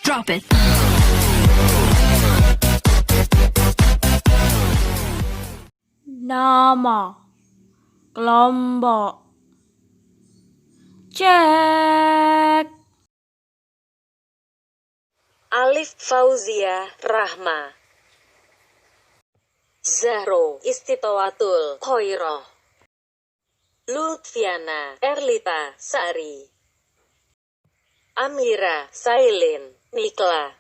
Drop it. Nama kelompok cek. Alif Fauzia Rahma, Zahro Istitowatul Khoiroh, Lutfiana Erlita Sari, Amira Sailin Nikla,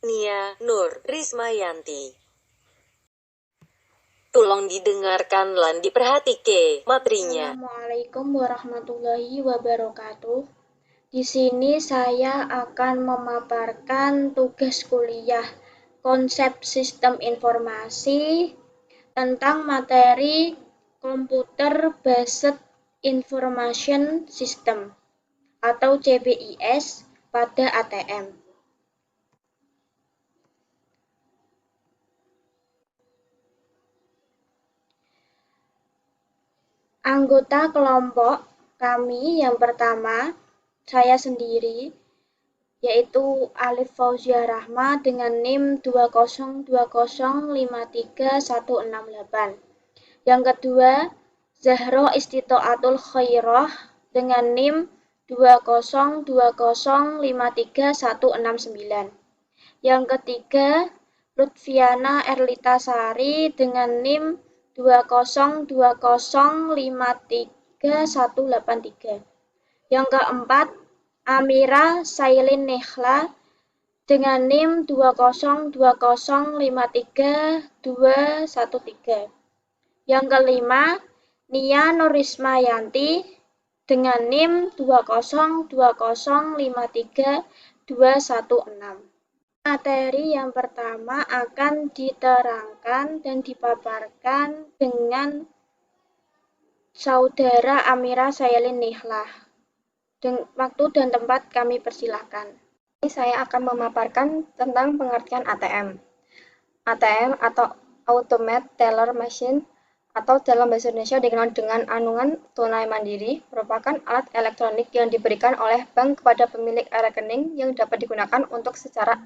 Nia Nur Rismayanti. Tolong didengarkan lan diperhatike materinya. Assalamualaikum warahmatullahi wabarakatuh. Di sini saya akan memaparkan tugas kuliah konsep sistem informasi tentang materi Computer Based Information System atau CBIS pada ATM. Anggota kelompok kami yang pertama, saya sendiri, yaitu Alif Fauzia Rahma dengan NIM 202053168. Yang kedua, Zahro Istitoatul Khoiroh dengan NIM 202053169. Yang ketiga, Lutfiana Erlita Sari dengan NIM 202053183. Yang keempat, Amira Sailin Nikhla dengan NIM 202053213. Yang kelima, Nia Nurismayanti dengan NIM 202053216. Materi yang pertama akan diterangkan dan dipaparkan dengan Saudara Amira Sailin Nikhla. Waktu dan tempat kami persilahkan. Ini saya akan memaparkan tentang pengertian ATM. ATM atau Automated Teller Machine atau dalam bahasa Indonesia dikenal dengan anungan tunai mandiri, merupakan alat elektronik yang diberikan oleh bank kepada pemilik rekening yang dapat digunakan untuk secara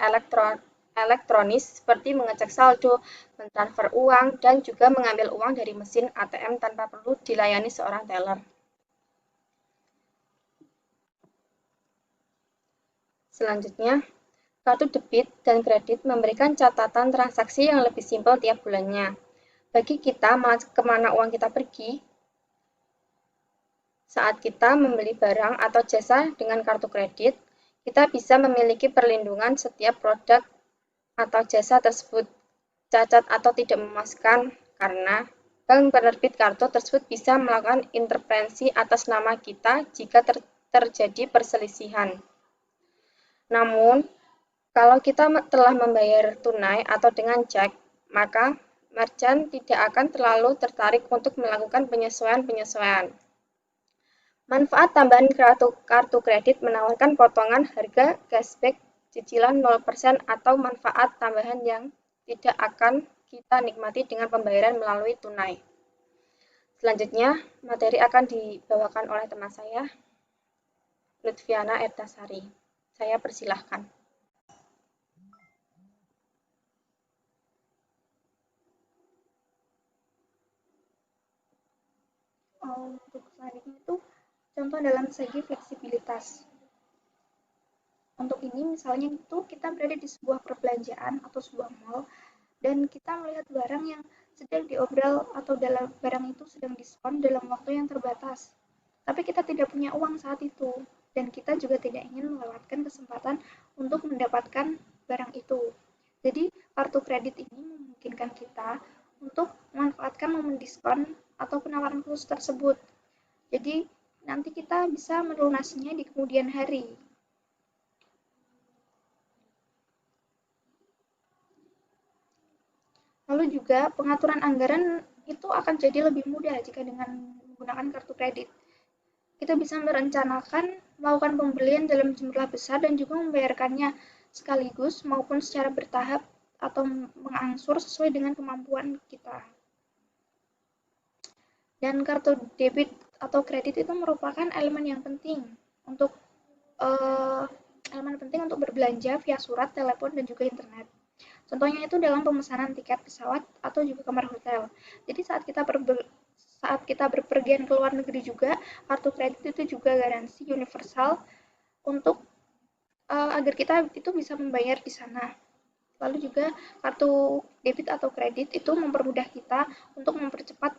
elektronis seperti mengecek saldo, mentransfer uang, dan juga mengambil uang dari mesin ATM tanpa perlu dilayani seorang teller. Selanjutnya, kartu debit dan kredit memberikan catatan transaksi yang lebih simpel tiap bulannya. Bagi kita, kemana uang kita pergi, saat kita membeli barang atau jasa dengan kartu kredit, kita bisa memiliki perlindungan setiap produk atau jasa tersebut cacat atau tidak memuaskan karena bank penerbit kartu tersebut bisa melakukan intervensi atas nama kita jika terjadi perselisihan. Namun, kalau kita telah membayar tunai atau dengan cek, maka merchant tidak akan terlalu tertarik untuk melakukan penyesuaian-penyesuaian. Manfaat tambahan kartu kredit menawarkan potongan harga cashback cicilan 0% atau manfaat tambahan yang tidak akan kita nikmati dengan pembayaran melalui tunai. Selanjutnya, materi akan dibawakan oleh teman saya, Lutfiana Erlita Sari. Saya persilahkan. Untuk selanjutnya itu contoh dalam segi fleksibilitas. Untuk ini misalnya itu kita berada di sebuah perbelanjaan atau sebuah mall dan kita melihat barang yang sedang diobral atau dalam barang itu sedang diskon dalam waktu yang terbatas. Tapi kita tidak punya uang saat itu dan kita juga tidak ingin melewatkan kesempatan untuk mendapatkan barang itu. Jadi kartu kredit ini memungkinkan kita untuk memanfaatkan momen diskon atau penawaran khusus tersebut. Jadi nanti kita bisa melunasinya di kemudian hari. Lalu juga pengaturan anggaran itu akan jadi lebih mudah jika dengan menggunakan kartu kredit. Kita bisa merencanakan melakukan pembelian dalam jumlah besar dan juga membayarkannya sekaligus maupun secara bertahap atau mengangsur sesuai dengan kemampuan kita. Dan kartu debit atau kredit itu merupakan elemen yang penting untuk berbelanja via surat, telepon, dan juga internet. Contohnya itu dalam pemesanan tiket pesawat atau juga kamar hotel. Jadi saat kita berpergian ke luar negeri juga, kartu kredit itu juga garansi universal untuk agar kita itu bisa membayar di sana. Lalu juga kartu debit atau kredit itu mempermudah kita untuk mempercepat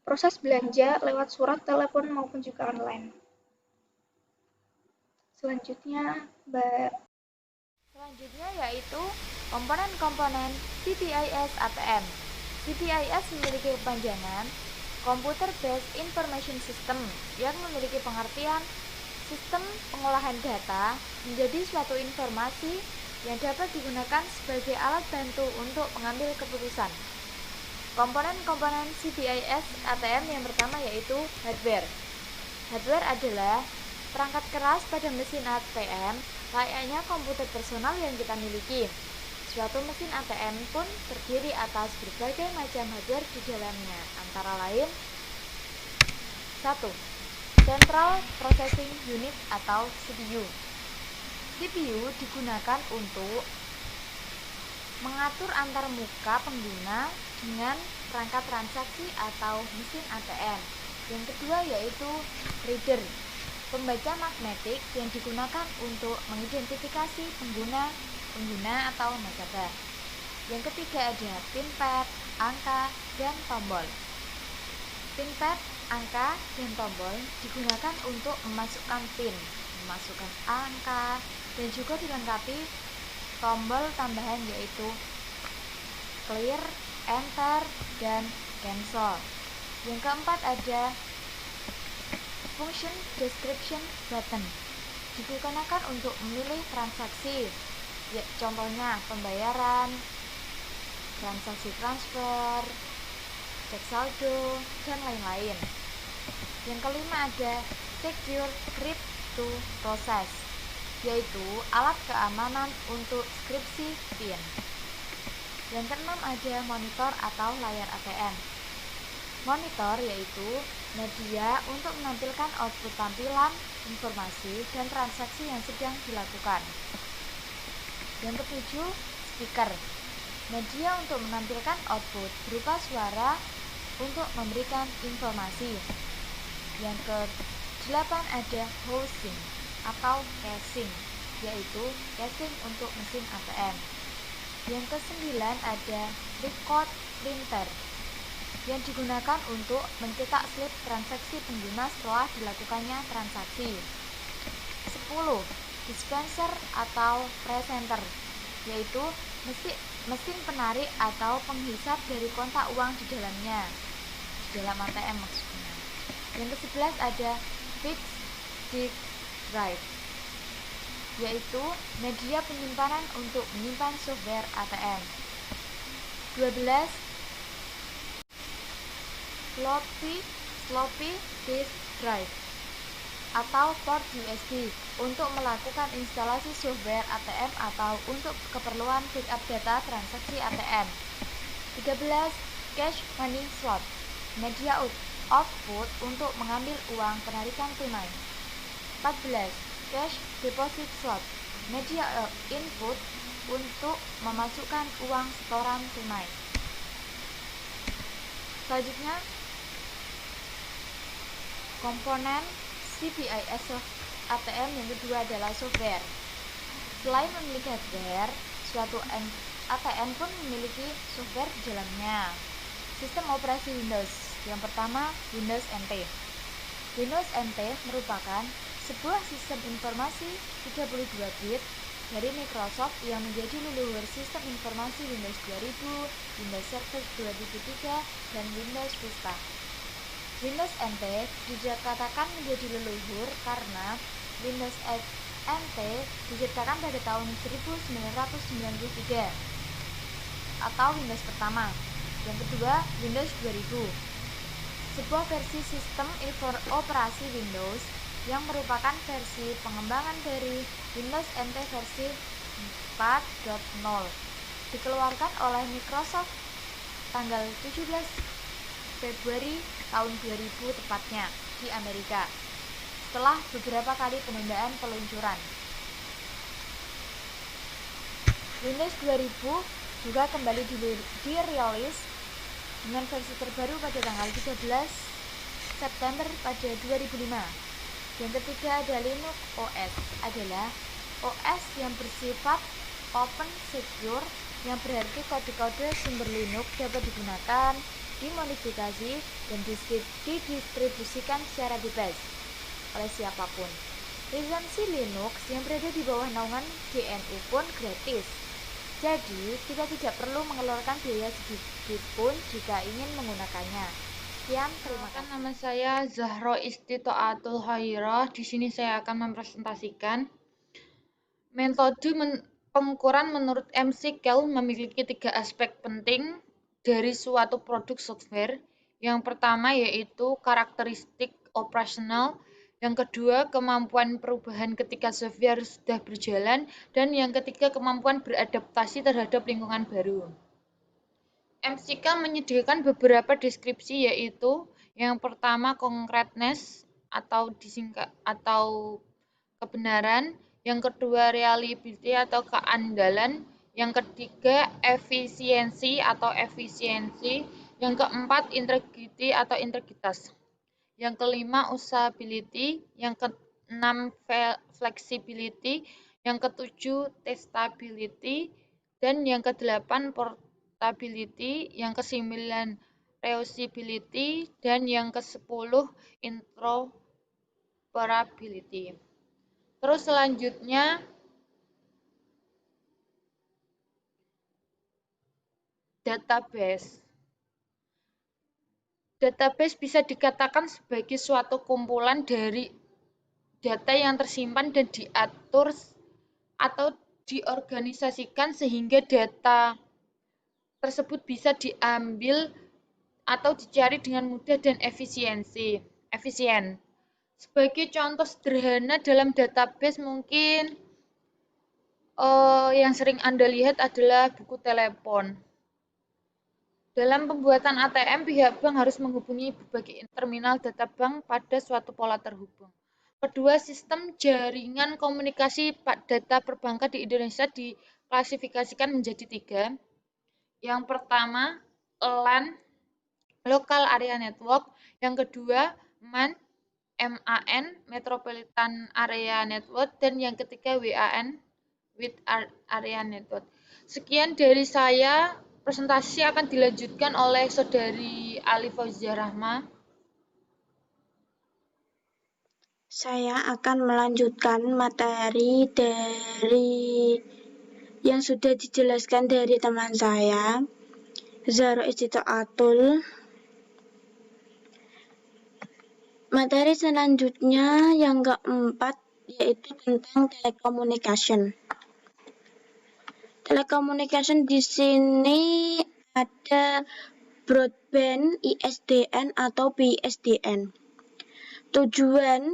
proses belanja lewat surat, telepon, maupun juga online. Selanjutnya, Mbak. Selanjutnya yaitu komponen-komponen CPIS ATM. CPIS memiliki kepanjangan Computer Based Information System yang memiliki pengertian sistem pengolahan data menjadi suatu informasi yang dapat digunakan sebagai alat bantu untuk mengambil keputusan. Komponen-komponen CPIS ATM yang pertama yaitu hardware. Hardware adalah perangkat keras pada mesin ATM layaknya komputer personal yang kita miliki. Suatu mesin ATM pun terdiri atas berbagai macam hardware di dalamnya, antara lain 1. Central Processing Unit atau CPU. CPU digunakan untuk mengatur antar muka pengguna dengan perangkat transaksi atau mesin ATM. Yang kedua yaitu reader, pembaca magnetik yang digunakan untuk mengidentifikasi pengguna atau nasabah. Yang ketiga ada pin pad, angka, dan tombol. Pin pad, angka, dan tombol digunakan untuk memasukkan pin, memasukkan angka, dan juga dilengkapi tombol tambahan yaitu clear, enter, dan cancel. Yang keempat ada function description button, digunakan untuk memilih transaksi, ya, contohnya pembayaran, transaksi transfer, cek saldo, dan lain-lain. Yang kelima ada secure crypto process, yaitu alat keamanan untuk skripsi PIN. Yang keenam ada monitor atau layar ATM. Monitor yaitu media untuk menampilkan output tampilan, informasi, dan transaksi yang sedang dilakukan. Yang ketujuh, speaker, media untuk menampilkan output berupa suara untuk memberikan informasi. Yang ke-8 ada housing atau casing, yaitu casing untuk mesin ATM. Yang ke-9 ada record printer, yang digunakan untuk mencetak slip transaksi pengguna setelah dilakukannya transaksi. 10. Dispenser atau presenter, yaitu mesin penarik atau penghisap dari kontak uang di dalamnya, di dalam ATM maksudnya. Yang ke-11 ada fixed disk drive, yaitu media penyimpanan untuk menyimpan software ATM. 12. Floppy disk drive atau port USB untuk melakukan instalasi software ATM atau untuk keperluan backup data transaksi ATM. 13. Cash money slot, media output untuk mengambil uang penarikan tunai. 14. Cash deposit slot, media input untuk memasukkan uang setoran tunai. Selanjutnya, komponen CPIS ATM yang kedua adalah software. Selain memiliki hardware, suatu ATM pun memiliki software di dalamnya. Sistem operasi Windows. Yang pertama, Windows NT. Windows NT merupakan sebuah sistem informasi 32 bit dari Microsoft yang menjadi leluhur sistem informasi Windows 2000, Windows Server 2003, dan Windows Vista. Windows NT dikatakan menjadi leluhur karena Windows NT diciptakan pada tahun 1993 atau Windows pertama. Yang kedua, Windows 2000, sebuah versi sistem operasi Windows yang merupakan versi pengembangan dari Windows NT versi 4.0, dikeluarkan oleh Microsoft tanggal 17 Februari tahun 2000 tepatnya di Amerika, setelah beberapa kali penundaan peluncuran. Linux 2000 juga kembali dirilis dengan versi terbaru pada tanggal 13 September pada 2005. Yang ketiga ada Linux OS, adalah OS yang bersifat open secure, yang berarti kode-kode sumber Linux dapat digunakan, dimodifikasi, dan didistribusikan secara bebas oleh siapapun. Lisensi Linux yang berada di bawah naungan GNU pun gratis. Jadi, kita tidak perlu mengeluarkan biaya sedikit pun jika ingin menggunakannya. Sekian, terima kasih. Nama saya Zahro Istitoatul Khairah. Di sini saya akan mempresentasikan metode pengukuran menurut McCall memiliki 3 aspek penting dari suatu produk software. Yang pertama yaitu karakteristik operasional, yang kedua kemampuan perubahan ketika software sudah berjalan, dan yang ketiga kemampuan beradaptasi terhadap lingkungan baru. McCall menyediakan beberapa deskripsi, yaitu yang pertama concreteness atau disingkat atau kebenaran, yang kedua reliability atau keandalan, yang ketiga efisiensi atau efisiensi, yang keempat integrity atau integritas, yang kelima usability, yang keenam flexibility, yang ketujuh testability, dan yang kedelapan portability, yang kesembilan reusability, dan yang kesepuluh interoperability. Terus selanjutnya database. Database bisa dikatakan sebagai suatu kumpulan dari data yang tersimpan dan diatur atau diorganisasikan sehingga data tersebut bisa diambil atau dicari dengan mudah dan efisien. Sebagai contoh sederhana dalam database mungkin yang sering Anda lihat adalah buku telepon. Dalam pembuatan ATM, pihak bank harus menghubungi berbagai terminal data bank pada suatu pola terhubung. Kedua, sistem jaringan komunikasi data perbankan di Indonesia diklasifikasikan menjadi 3. Yang pertama, LAN, Local Area Network. Yang kedua, MAN, Metropolitan Area Network, dan yang ketiga WAN, Wide Area Network. Sekian dari saya, presentasi akan dilanjutkan oleh Saudari Ali Fauzia Rahma. Saya akan melanjutkan materi dari yang sudah dijelaskan dari teman saya, Zahro Istitoatul. Materi selanjutnya yang keempat yaitu tentang telecommunication. Telecommunication di sini ada broadband, ISDN atau BSDN. Tujuan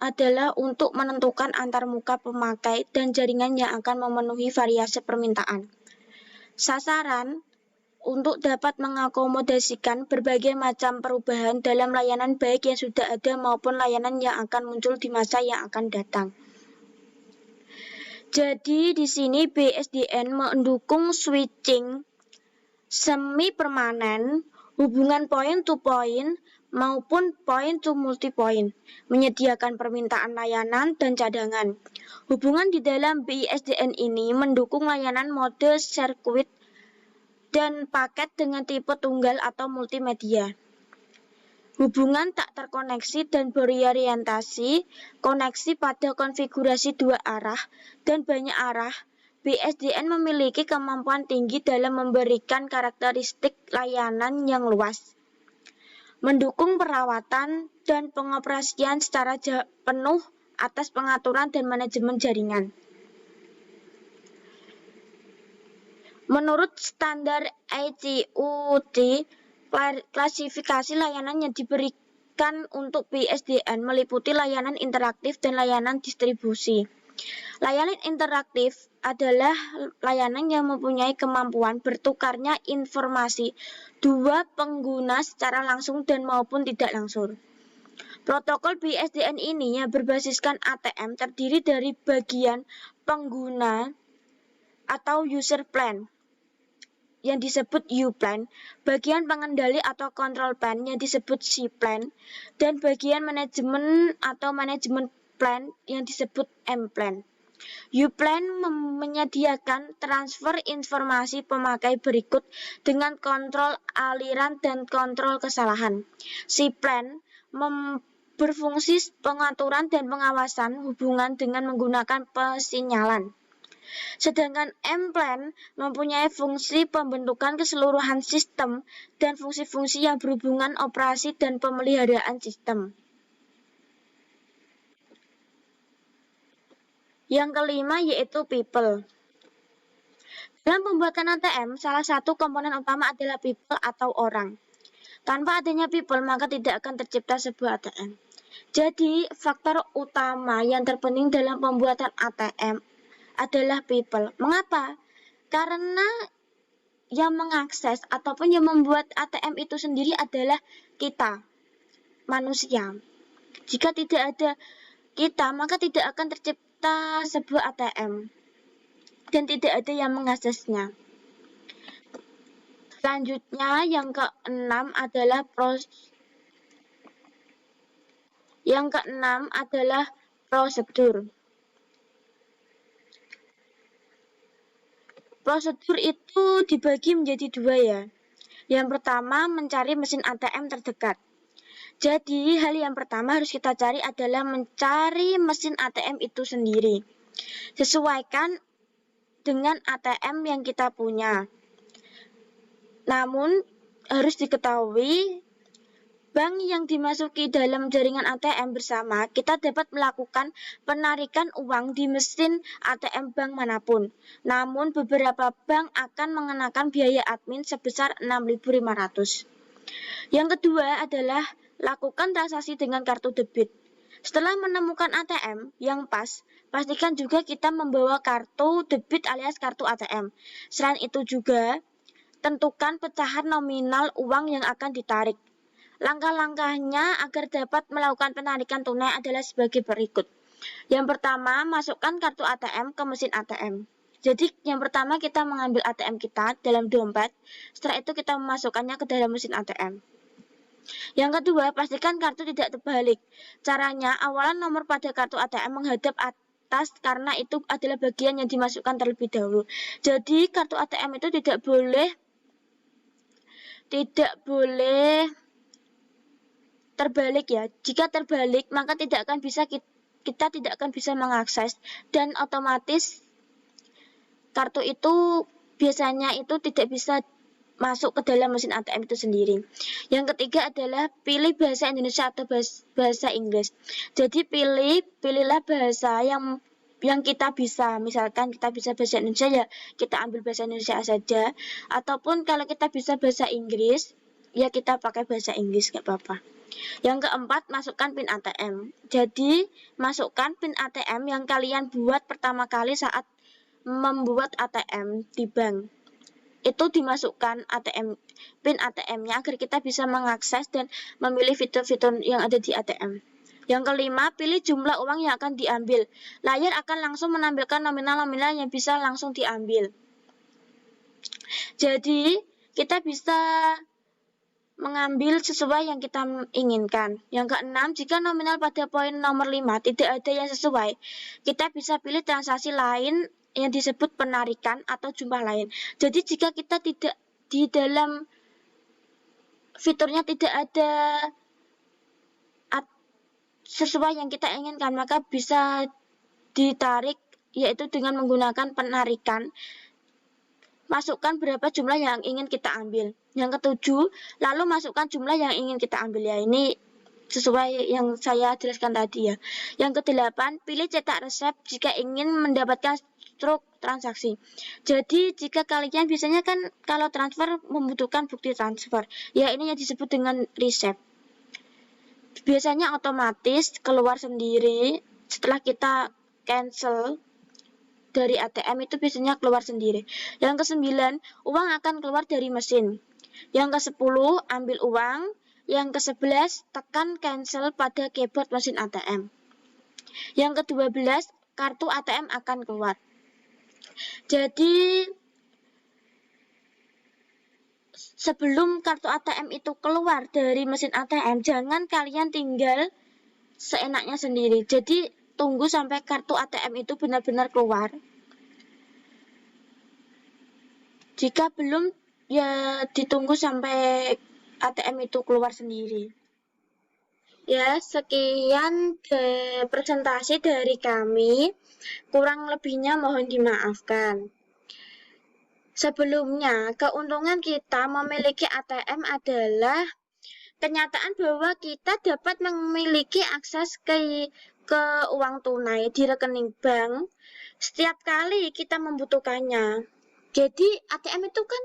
adalah untuk menentukan antarmuka pemakai dan jaringan yang akan memenuhi variasi permintaan. Sasaran untuk dapat mengakomodasikan berbagai macam perubahan dalam layanan baik yang sudah ada maupun layanan yang akan muncul di masa yang akan datang. Jadi di sini BSDN mendukung switching semi permanen, hubungan point to point maupun point to multi point, menyediakan permintaan layanan dan cadangan. Hubungan di dalam BSDN ini mendukung layanan mode sirkuit dan paket dengan tipe tunggal atau multimedia. Hubungan tak terkoneksi dan berorientasi koneksi pada konfigurasi 2 arah dan banyak arah. BSDN memiliki kemampuan tinggi dalam memberikan karakteristik layanan yang luas, mendukung perawatan dan pengoperasian secara penuh atas pengaturan dan manajemen jaringan. Menurut standar ITU-T, klasifikasi layanan yang diberikan untuk BSDN meliputi layanan interaktif dan layanan distribusi. Layanan interaktif adalah layanan yang mempunyai kemampuan bertukarnya informasi dua pengguna secara langsung dan maupun tidak langsung. Protokol BSDN ini yang berbasiskan ATM terdiri dari bagian pengguna atau user plan yang disebut U-plan, bagian pengendali atau control plan yang disebut C-plan, dan bagian manajemen atau manajemen plan yang disebut M-plan. U-plan menyediakan transfer informasi pemakai berikut dengan kontrol aliran dan kontrol kesalahan. C-plan berfungsi pengaturan dan pengawasan hubungan dengan menggunakan pesinyalan. Sedangkan M-plan mempunyai fungsi pembentukan keseluruhan sistem dan fungsi-fungsi yang berhubungan operasi dan pemeliharaan sistem. Yang kelima yaitu people. Dalam pembuatan ATM, salah satu komponen utama adalah people atau orang. Tanpa adanya people, maka tidak akan tercipta sebuah ATM. Jadi, faktor utama yang terpenting dalam pembuatan ATM adalah people. Mengapa? Karena yang mengakses ataupun yang membuat ATM itu sendiri adalah kita, manusia. Jika tidak ada kita, maka tidak akan tercipta sebuah ATM dan tidak ada yang mengaksesnya. Selanjutnya yang keenam adalah prosedur. Prosedur itu dibagi menjadi dua ya. Yang pertama mencari mesin ATM terdekat. Jadi hal yang pertama harus kita cari adalah mencari mesin ATM itu sendiri. Sesuaikan dengan ATM yang kita punya. Namun harus diketahui bank yang dimasuki dalam jaringan ATM bersama, kita dapat melakukan penarikan uang di mesin ATM bank manapun. Namun beberapa bank akan mengenakan biaya admin sebesar 6.500. Yang kedua adalah lakukan transaksi dengan kartu debit. Setelah menemukan ATM yang pas, pastikan juga kita membawa kartu debit alias kartu ATM. Selain itu juga, tentukan pecahan nominal uang yang akan ditarik. Langkah-langkahnya agar dapat melakukan penarikan tunai adalah sebagai berikut. Yang pertama, masukkan kartu ATM ke mesin ATM. Jadi, yang pertama kita mengambil ATM kita dalam dompet, setelah itu kita memasukkannya ke dalam mesin ATM. Yang kedua, pastikan kartu tidak terbalik. Caranya, awalan nomor pada kartu ATM menghadap atas karena itu adalah bagian yang dimasukkan terlebih dahulu. Jadi, kartu ATM itu tidak boleh terbalik ya. Jika terbalik, maka kita tidak akan bisa mengakses dan otomatis kartu itu biasanya itu tidak bisa masuk ke dalam mesin ATM itu sendiri. Yang ketiga adalah pilih bahasa Indonesia atau bahasa Inggris. Jadi pilihlah bahasa yang kita bisa. Misalkan kita bisa bahasa Indonesia ya kita ambil bahasa Indonesia saja. Ataupun kalau kita bisa bahasa Inggris ya kita pakai bahasa Inggris, gak apa-apa. Yang keempat, masukkan PIN ATM. Jadi, masukkan PIN ATM yang kalian buat pertama kali saat membuat ATM di bank. Itu dimasukkan PIN ATM-nya agar kita bisa mengakses dan memilih fitur-fitur yang ada di ATM. Yang kelima, pilih jumlah uang yang akan diambil. Layar akan langsung menampilkan nominal-nominal yang bisa langsung diambil. Jadi, kita bisa mengambil sesuai yang kita inginkan. Yang keenam, jika nominal pada poin nomor 5 tidak ada yang sesuai, kita bisa pilih transaksi lain yang disebut penarikan atau jumlah lain. Jadi jika kita tidak di dalam fiturnya tidak ada sesuai yang kita inginkan, maka bisa ditarik yaitu dengan menggunakan penarikan. Masukkan berapa jumlah yang ingin kita ambil. Yang ketujuh, lalu masukkan jumlah yang ingin kita ambil ya. Ini sesuai yang saya jelaskan tadi ya. Yang kedelapan, pilih cetak resep jika ingin mendapatkan struk transaksi. Jadi jika kalian biasanya kan kalau transfer membutuhkan bukti transfer. Ya ini yang disebut dengan resep. Biasanya otomatis keluar sendiri setelah kita cancel dari ATM itu biasanya keluar sendiri. Yang ke-9, uang akan keluar dari mesin. Yang ke-10, ambil uang. Yang ke-11, tekan cancel pada keyboard mesin ATM. Yang ke-12, kartu ATM akan keluar. Jadi sebelum kartu ATM itu keluar dari mesin ATM, jangan kalian tinggal seenaknya sendiri. Jadi tunggu sampai kartu ATM itu benar-benar keluar. Jika belum, ya ditunggu sampai ATM itu keluar sendiri. Ya, sekian presentasi dari kami. Kurang lebihnya mohon dimaafkan. Sebelumnya, keuntungan kita memiliki ATM adalah kenyataan bahwa kita dapat memiliki akses ke uang tunai di rekening bank setiap kali kita membutuhkannya. Jadi ATM itu kan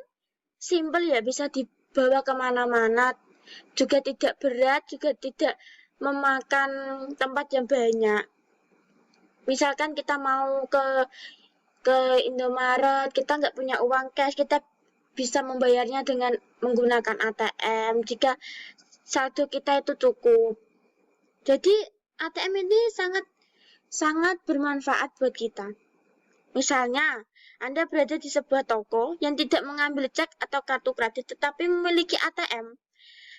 simpel ya, bisa dibawa kemana-mana, juga tidak berat, juga tidak memakan tempat yang banyak. Misalkan kita mau ke Indomaret, kita nggak punya uang cash, kita bisa membayarnya dengan menggunakan ATM jika saldo kita itu cukup. Jadi ATM ini sangat bermanfaat buat kita. Misalnya, Anda berada di sebuah toko yang tidak mengambil cek atau kartu kredit tetapi memiliki ATM.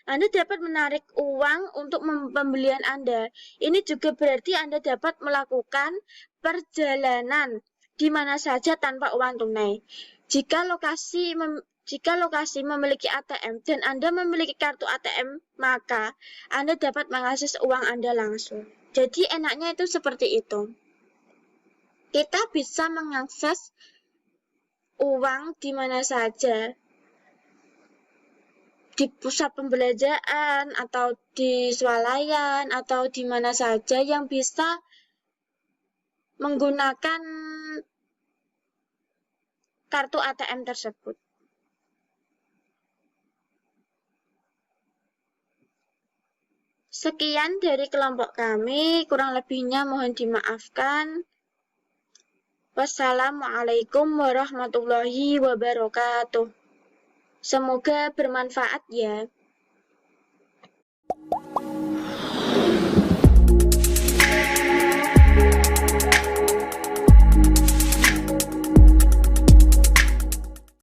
Anda dapat menarik uang untuk pembelian Anda. Ini juga berarti Anda dapat melakukan perjalanan di mana saja tanpa uang tunai. Jika lokasi memiliki ATM dan Anda memiliki kartu ATM, maka Anda dapat mengakses uang Anda langsung. Jadi enaknya itu seperti itu. Kita bisa mengakses uang di mana saja. Di pusat pembelanjaan atau di swalayan atau di mana saja yang bisa menggunakan kartu ATM tersebut. Sekian dari kelompok kami, kurang lebihnya mohon dimaafkan. Wassalamualaikum warahmatullahi wabarakatuh. Semoga bermanfaat ya.